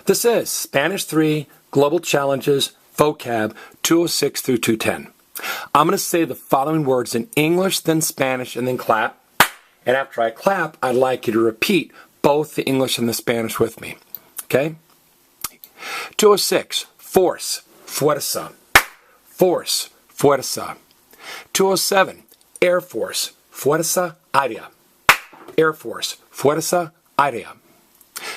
This is Spanish 3 Global Challenges Vocab 206 through 210. I'm going to say the following words in English, then Spanish, and then clap. And after I clap, I'd like you to repeat both the English and the Spanish with me. Okay? 206, force, fuerza. Force, fuerza. 207, Air Force, fuerza área. Air Force, fuerza área.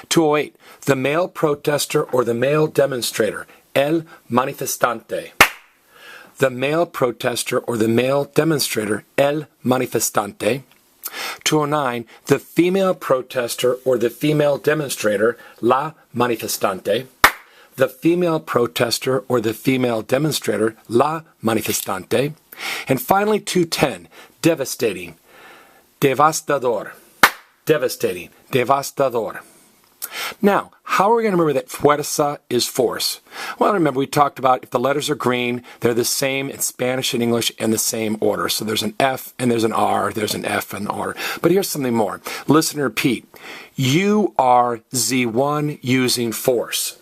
208, the male protester or the male demonstrator, el manifestante. The male protester or the male demonstrator, el manifestante. 209, the female protester or the female demonstrator, la manifestante. The female protester or the female demonstrator, la manifestante. And finally, 210, devastating, devastador. Devastating, devastador. Now, how are we going to remember that fuerza is force? Well, remember we talked about if the letters are green, they're the same in Spanish and English in the same order. So there's an F and there's an R, there's an F and R. But here's something more. Listen and repeat. You are the one using force.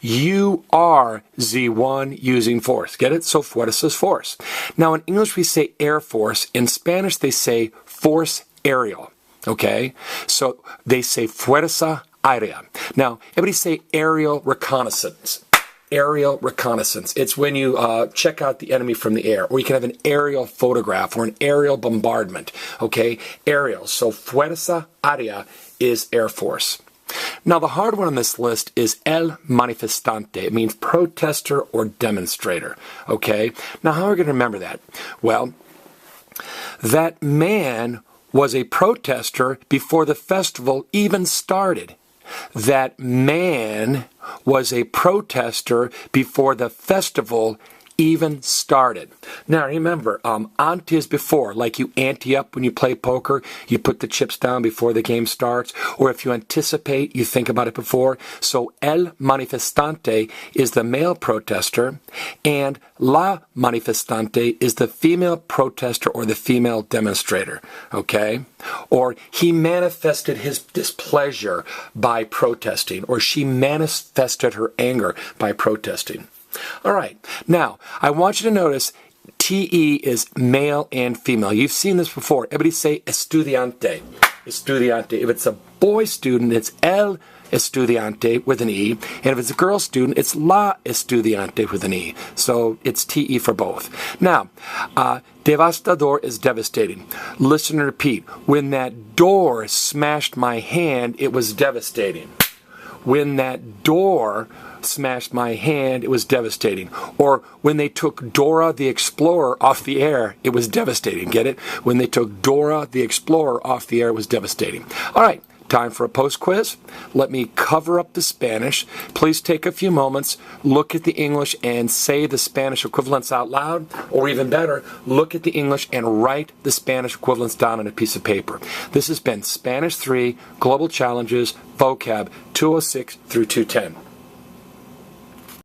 You are the one using force. Get it? So fuerza is force. Now in English we say Air Force. In Spanish they say force aerial. Okay? So they say fuerza área. Now, everybody say aerial reconnaissance. Aerial reconnaissance. It's when you check out the enemy from the air. Or you can have an aerial photograph or an aerial bombardment. Okay? Aerial. So fuerza área is Air Force. Now, the hard one on this list is el manifestante. It means protester or demonstrator. Okay? Now, how are we going to remember that? Well, that man was a protester before the festival even started. That man was a protester before the festival even started. Now remember, ante is before, like you ante up when you play poker, you put the chips down before the game starts, or if you anticipate, you think about it before. So el manifestante is the male protester, and la manifestante is the female protester or the female demonstrator, okay? Or he manifested his displeasure by protesting, or she manifested her anger by protesting. All right. Now, I want you to notice TE is male and female. You've seen this before. Everybody say estudiante. Estudiante. If it's a boy student, it's el estudiante with an E. And if it's a girl student, it's la estudiante with an E. So it's TE for both. Now, devastador is devastating. Listen and repeat. When that door smashed my hand, it was devastating. When that door smashed my hand, it was devastating. Or when they took Dora the Explorer off the air, it was devastating. Get it? When they took Dora the Explorer off the air, it was devastating. All right, time for a post-quiz. Let me cover up the Spanish. Please take a few moments, look at the English, and say the Spanish equivalents out loud. Or even better, look at the English and write the Spanish equivalents down on a piece of paper. This has been Spanish 3 Global Challenges Vocab 206 through 210.